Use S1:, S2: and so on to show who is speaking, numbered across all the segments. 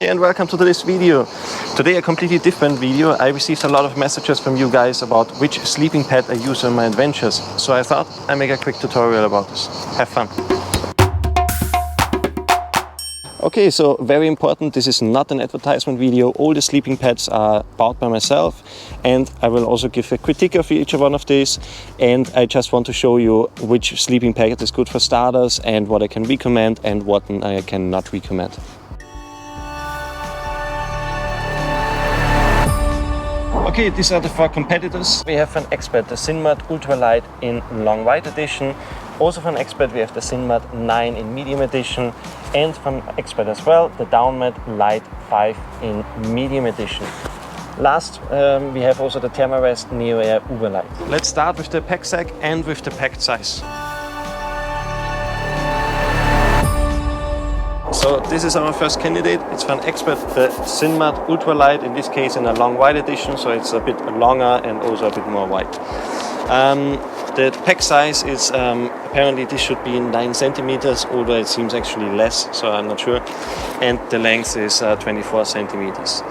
S1: And welcome to this video. Today a completely different video. I received a lot of messages from you guys about which sleeping pad I use on my adventures. So I thought I'd make a quick tutorial about this. Have fun. Okay, so very important, this is not an advertisement video. All the sleeping pads are bought by myself, and I will also give a critique of each one of these. And I just want to show you which sleeping pad is good for starters and what I can recommend and what I cannot recommend. Okay, these are the four competitors. We have from Expert the Sinmad Ultralight in Long White Edition. Also from Expert we have the Sinmad 9 in Medium Edition. And from Expert as well, the Downmat Light 5 in Medium Edition. Last, we have also the Thermarest Neo Air Uberlight. Let's start with the pack sack and with the packed size. So this is our first candidate. It's from Expert, the Sinmad Ultralight, in this case in a long wide edition, so it's a bit longer and also a bit more wide. The pack size is, apparently this should be 9 centimeters, although it seems actually less, so I'm not sure. And the length is 24 centimeters.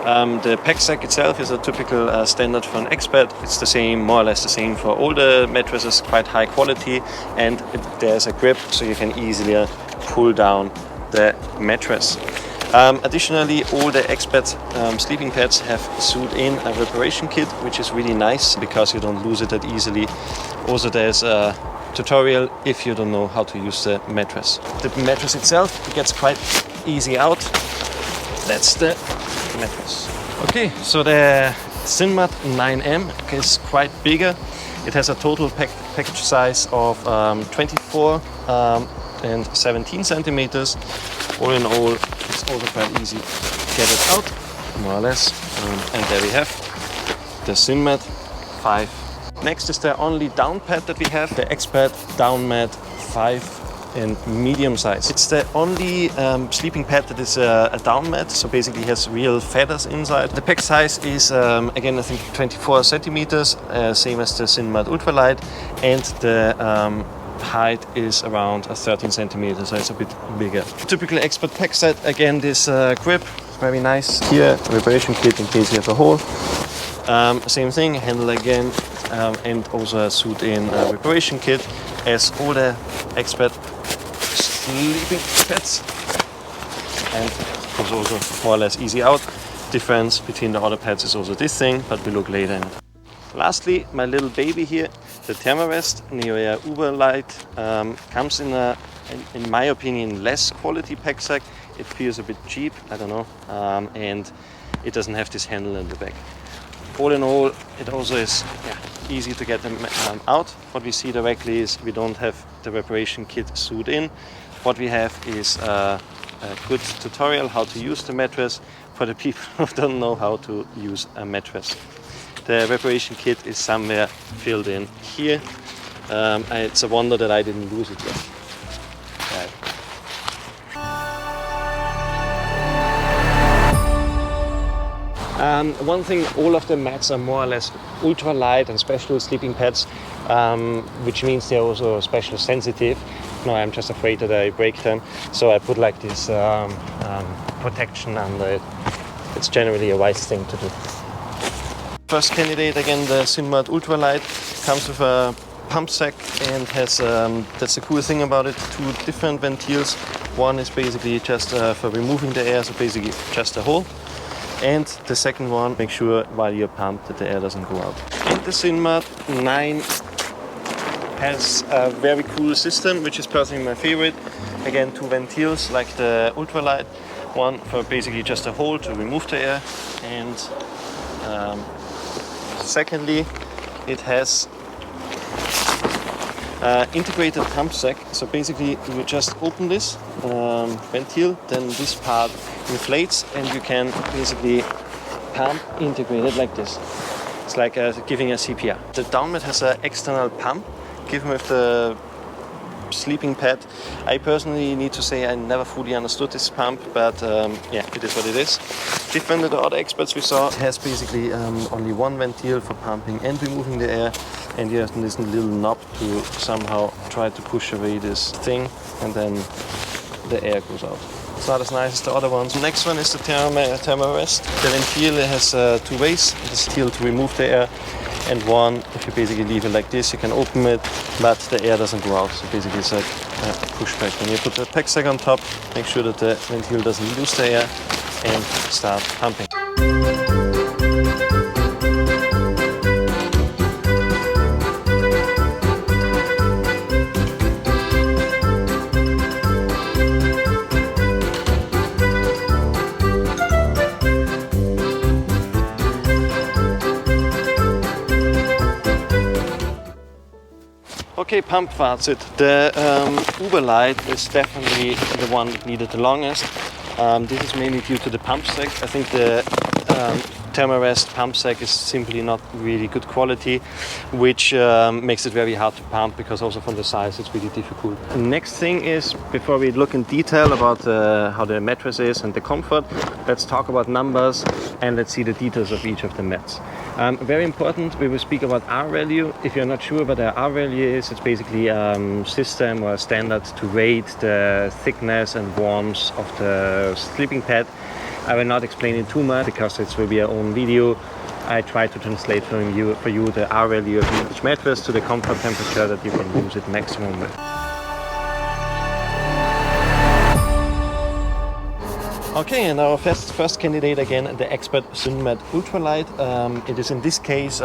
S1: The pack sack itself is a typical standard from Expert. It's the same, more or less the same for all the mattresses, quite high quality, and there's a grip so you can easily pull down the mattress. Additionally, all the Expert sleeping pads have sewed in a reparation kit, which is really nice because you don't lose it that easily. Also, there's a tutorial if you don't know how to use the mattress. The mattress itself gets quite easy out. That's the mattress. Okay, so the Sinmad 9M is quite bigger. It has a total package size of 24 and 17 centimeters. All in all, it's also quite easy to get it out, more or less. And there we have the Sinmad 5. Next is the only down pad that we have, the Expert Downmat 5 in medium size. It's the only sleeping pad that is a down mat, so basically has real feathers inside. The pack size is again I think 24 centimeters, same as the Sinmad Ultralight, and the height is around 13 centimeters, so it's a bit bigger. Typical Expert pack set, again this grip, very nice. Here, reparation kit in case you have a hole. Same thing, handle again, and also a sewed in reparation kit, as all the Expert sleeping pads. And it's also more or less easy out. Difference between the other pads is also this thing, but we look later in it. Lastly, my little baby here, the Thermarest Neo Air Uberlight, comes in my opinion, less quality pack sack. It feels a bit cheap, I don't know, and it doesn't have this handle in the back. All in all, it also is easy to get them out. What we see directly is we don't have the reparation kit sewed in. What we have is a good tutorial how to use the mattress for the people who don't know how to use a mattress. The reparation kit is somewhere filled in here. It's a wonder that I didn't lose it yet. One thing, all of the mats are more or less ultra light and special sleeping pads, which means they're also special sensitive. No, I'm just afraid that I break them, so I put like this protection under it. It's generally a wise thing to do. First candidate, again the Sinmad Ultralight, comes with a pump sack and has, that's the cool thing about it, 2 different ventils. One is basically just for removing the air, so basically just a hole. And the second one, make sure while you pump that the air doesn't go out. And the Sinmad 9 has a very cool system, which is personally my favorite. Again, 2 ventils like the Ultralight, one for basically just a hole to remove the air, and secondly, it has integrated pump sack. So basically, you just open this ventil, then this part inflates, and you can basically pump integrated like this. It's like giving a CPR. The downmat has an external pump given with the sleeping pad. I personally need to say I never fully understood this pump, but yeah, it is what it is. Different than the other Experts we saw, it has basically only one ventil for pumping and removing the air, and you have this little knob to somehow try to push away this thing, and then the air goes out. It's not as nice as the other ones. The next one is the Thermarest. The ventile has two ways. There's a steel to remove the air, and one, if you basically leave it like this, you can open it, but the air doesn't go out. So basically it's like a pushback. When you put the packsack on top, make sure that the ventile doesn't lose the air, and start pumping. Okay, pump fazit. The Uberlight is definitely the one that needed the longest. This is mainly due to the pump sack. I think the Thermarest pump sack is simply not really good quality, which makes it very hard to pump, because also from the size it's really difficult. The next thing is, before we look in detail about how the mattress is and the comfort, let's talk about numbers and let's see the details of each of the mats. Very important, we will speak about R value. If you're not sure what the R value is, it's basically a system or a standard to rate the thickness and warmth of the sleeping pad. I will not explain it too much because it will be our own video. I try to translate for you the R value of each mattress to the comfort temperature that you can use it maximum with. Okay, and our first candidate again, the Expert Synmat Ultralight. It is in this case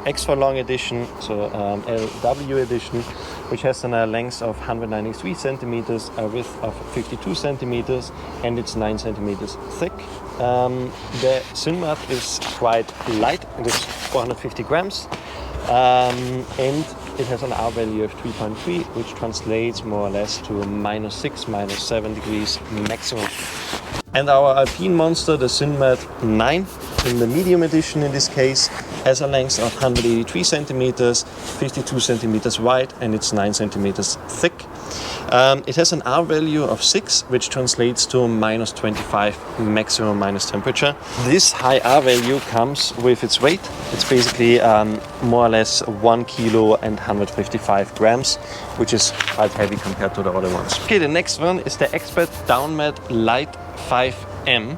S1: extra long edition, so LW edition, which has a length of 193 centimeters, a width of 52 centimeters, and it's 9 centimeters thick. The Synmat is quite light. It is 450 grams, and it has an R value of 3.3, which translates more or less to -6, -7 degrees maximum. And our Alpine monster, the Synmat 9, in the medium edition in this case, has a length of 183 centimeters, 52 centimeters wide, and it's 9 centimeters thick. It has an R value of 6, which translates to -25 maximum minus temperature. This high R value comes with its weight. It's basically more or less 1 kilo and 155 grams, which is quite heavy compared to the other ones. Okay, the next one is the Expert Downmat Light 5M,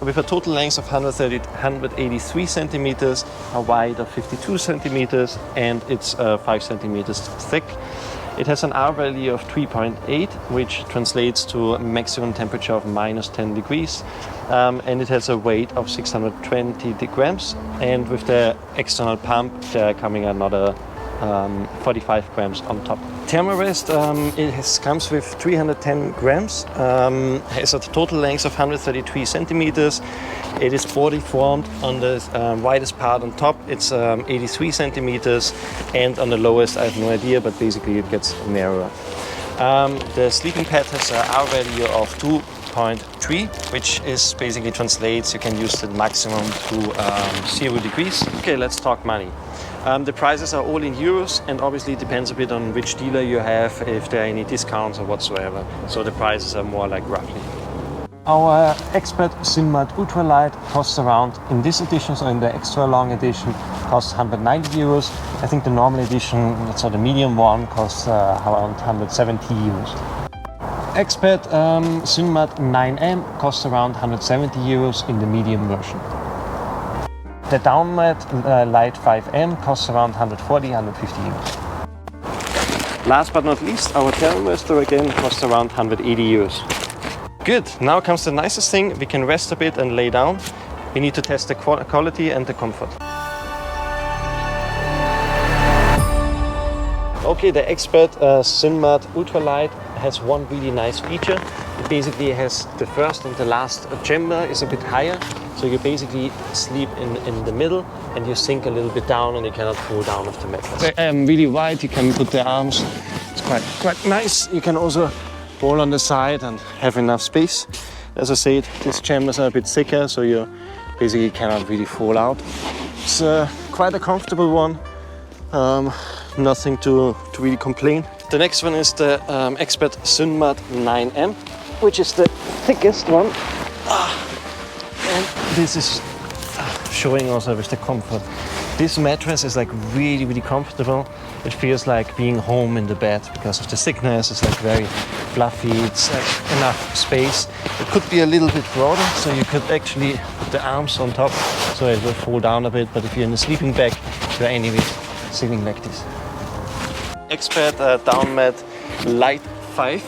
S1: with a total length of 183 centimeters, a wide of 52 centimeters, and it's 5 centimeters thick. It has an R value of 3.8, which translates to a maximum temperature of -10 degrees, and it has a weight of 620 grams, and with the external pump they're coming another 45 grams on top. Thermarest, comes with 310 grams, has a total length of 133 centimeters. It is body formed on the widest part on top. It's 83 centimeters, and on the lowest I have no idea, but basically it gets narrower. The sleeping pad has an R value of 2.3, which is basically translates, you can use the maximum to 0 degrees. Okay, let's talk money. The prices are all in euros, and obviously it depends a bit on which dealer you have, if there are any discounts or whatsoever. So the prices are more like roughly. Our Expert Synmat Ultralight costs around, in this edition, so in the extra long edition, costs 190 euros. I think the normal edition, so the medium one, costs around 170 euros. Expert Synmat 9M costs around 170 euros in the medium version. The Downmat Light 5M costs around 140, 150 euros. Last but not least, our Thermarest again costs around 180 euros. Good, now comes the nicest thing. We can rest a bit and lay down. We need to test the quality and the comfort. Okay, the Expert Synmat Ultralight has one really nice feature. It basically has the first and the last chamber is a bit higher. So you basically sleep in the middle and you sink a little bit down and you cannot fall down off the mattress. Really wide, you can put the arms. It's quite nice. You can also roll on the side and have enough space. As I said, these chambers are a bit thicker, so you basically cannot really fall out. It's quite a comfortable one. Nothing to really complain. The next one is the Expert Synmat 9M, which is the thickest one. And this is showing also with the comfort. This mattress is like really comfortable. It feels like being home in the bed because of the thickness. It's like very fluffy. It's like enough space. It could be a little bit broader, so you could actually put the arms on top so it will fall down a bit. But if you're in a sleeping bag, you're anyway sitting like this. Expert down mat light 5.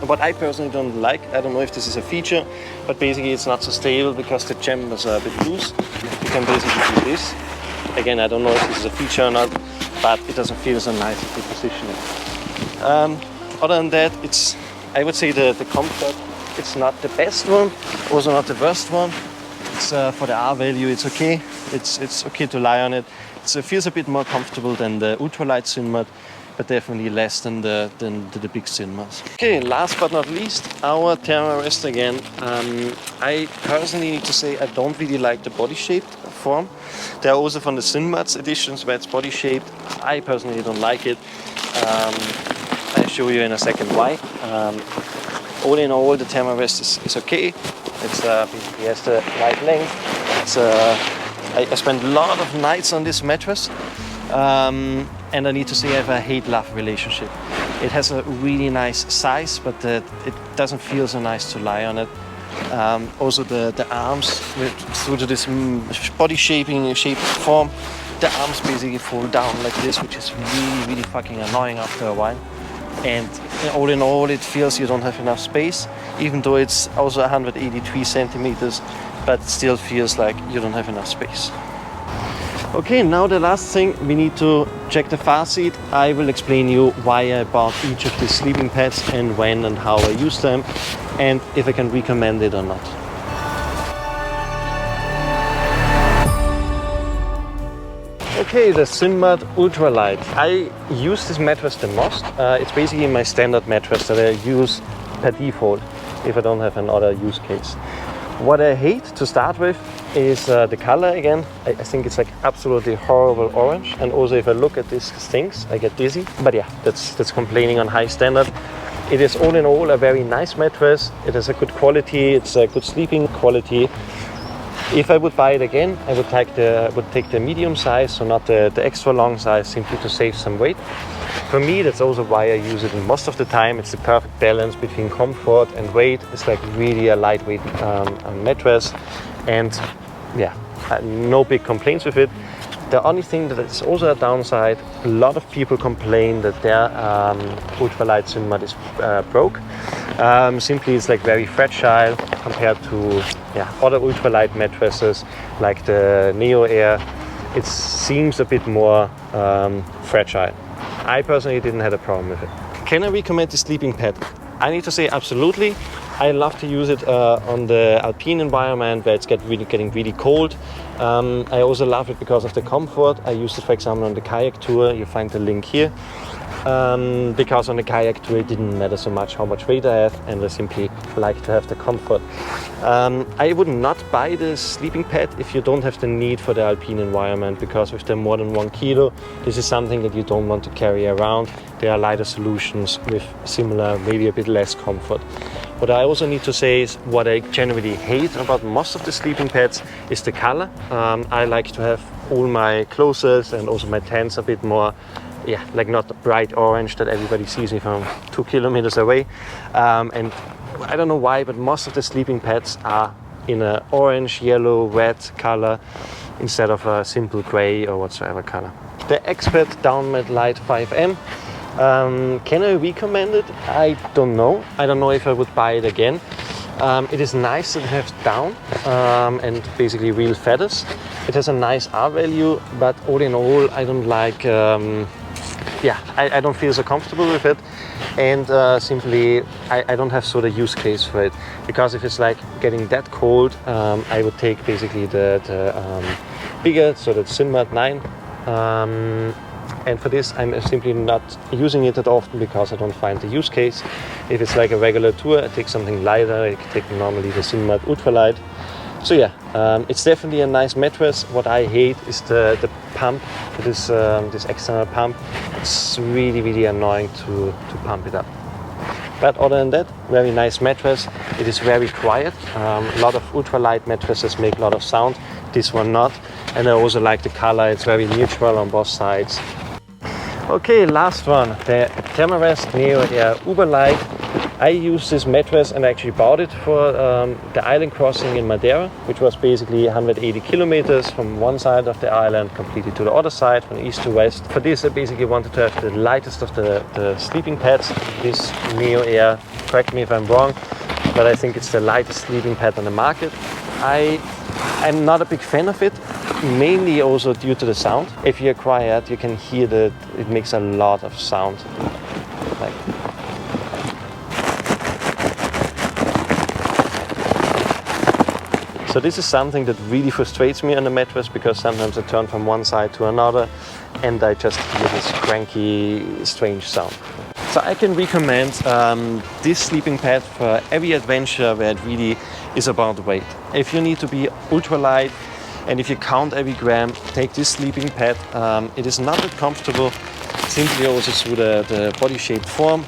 S1: What I personally don't like, I don't know if this is a feature, but basically it's not so stable because the chambers are a bit loose. You can basically do this. Again, I don't know if this is a feature or not, but it doesn't feel so nice if you position it. Other than that, I would say the comfort, it's not the best one, also not the worst one. It's for the R value, it's okay. It's okay to lie on it. It feels a bit more comfortable than the ultralight Sinmat, but definitely less than the big Sinmats. Okay, last but not least, our thermal rest again. I personally need to say I don't really like the body shaped form. There are also from the Sinmats editions where it's body shaped. I personally don't like it. I'll show you in a second why. All in all, the thermal rest is okay. It's basically has the right length. It's I spent a lot of nights on this mattress. And I need to say I have a hate-love relationship. It has a really nice size, but it doesn't feel so nice to lie on it. Also the arms, through to this body shaped form, the arms basically fall down like this, which is really fucking annoying after a while. And all in all, it feels you don't have enough space, even though it's also 183 centimeters, but it still feels like you don't have enough space. Okay, now the last thing, we need to check the far seat. I will explain you why I bought each of these sleeping pads and when and how I use them, and if I can recommend it or not. Okay, the Sinmat Ultralight. I use this mattress the most. It's basically my standard mattress that I use per default if I don't have another use case. What I hate to start with is the color again. I think it's like absolutely horrible orange, and also if I look at these things I get dizzy. But yeah, that's complaining on high standard. It is all in all a very nice mattress. It has a good quality, it's a good sleeping quality. If I would buy it again, I would take the medium size, so not the extra long size, simply to save some weight. For me, that's also why I use it most of the time. It's the perfect balance between comfort and weight. It's like really a lightweight mattress, and yeah, no big complaints with it. The only thing that is also a downside, a lot of people complain that their ultralight Sinmat is broke. Simply it's like very fragile compared to other ultralight mattresses like the Neo Air. It seems a bit more fragile. I personally didn't have a problem with it. Can I recommend the sleeping pad? I need to say absolutely. I love to use it on the alpine environment where it's getting really cold. I also love it because of the comfort. I used it, for example, on the kayak tour. You find the link here. Because on the kayak tour it didn't matter so much how much weight I have, and I simply like to have the comfort. I would not buy the sleeping pad if you don't have the need for the alpine environment, because with the more than 1 kilo, this is something that you don't want to carry around. There are lighter solutions with similar, maybe a bit less comfort. What I also need to say is what I generally hate about most of the sleeping pads is the color. I like to have all my clothes and also my tents a bit more, like not bright orange that everybody sees me from 2 kilometers away. And I don't know why, but most of the sleeping pads are in an orange, yellow, red color instead of a simple gray or whatsoever color. The Expert Downmat Light 5M. Can I recommend it? I don't know. I don't know if I would buy it again. It is nice that it has down and basically real feathers. It has a nice R value, but all in all, I don't like. I don't feel so comfortable with it, and simply I don't have sort of use case for it, because if it's like getting that cold, I would take basically the bigger, so that's Sinmat 9. And for this, I'm simply not using it that often because I don't find the use case. If it's like a regular tour, I take something lighter. I take normally the Sinmat Ultralight. So yeah, it's definitely a nice mattress. What I hate is the pump, this external pump. It's really annoying to pump it up. But other than that, very nice mattress. It is very quiet. A lot of ultralight mattresses make a lot of sound. This one not. And I also like the color. It's very neutral on both sides. Okay, last one, the Thermarest Neo Air Uber Light. I used this mattress and actually bought it for the island crossing in Madeira, which was basically 180 kilometers from one side of the island completely to the other side, from east to west. For this, I basically wanted to have the lightest of the sleeping pads. This Neo Air, correct me if I'm wrong, but I think it's the lightest sleeping pad on the market. I'm not a big fan of it, mainly also due to the sound. If you're quiet, you can hear that it makes a lot of sound. Like, so this is something that really frustrates me on the mattress, because sometimes I turn from one side to another and I just hear this cranky, strange sound. So I can recommend this sleeping pad for every adventure where it really is about weight. If you need to be ultralight and if you count every gram, take this sleeping pad. It is not that comfortable, simply also through the body-shaped form.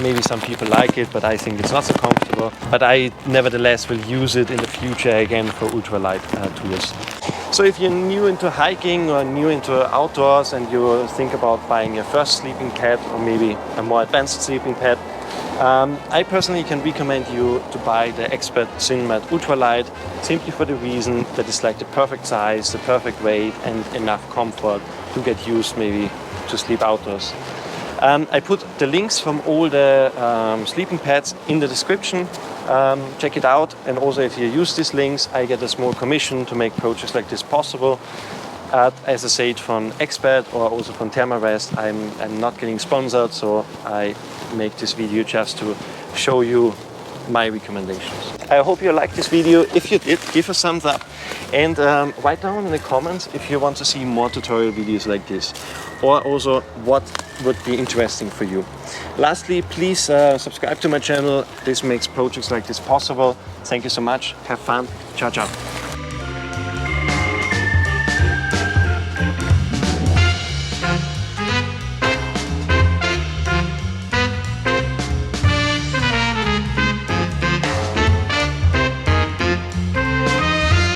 S1: Maybe some people like it, but I think it's not so comfortable. But I nevertheless will use it in the future again for ultralight tours. So if you're new into hiking or new into outdoors and you think about buying your first sleeping pad or maybe a more advanced sleeping pad, I personally can recommend you to buy the Expert Cinmat Ultralight, simply for the reason that it's like the perfect size, the perfect weight and enough comfort to get used maybe to sleep outdoors. I put the links from all the sleeping pads in the description. Check it out, and also if you use these links, I get a small commission to make projects like this possible. As I said, from Expert or also from Thermarest, I'm not getting sponsored, so I make this video just to show you my recommendations. I hope you liked this video. If you did, give a thumbs up and write down in the comments if you want to see more tutorial videos like this, or also what would be interesting for you. Lastly, please subscribe to my channel. This makes projects like this possible. Thank you so much. Have fun. Ciao, ciao.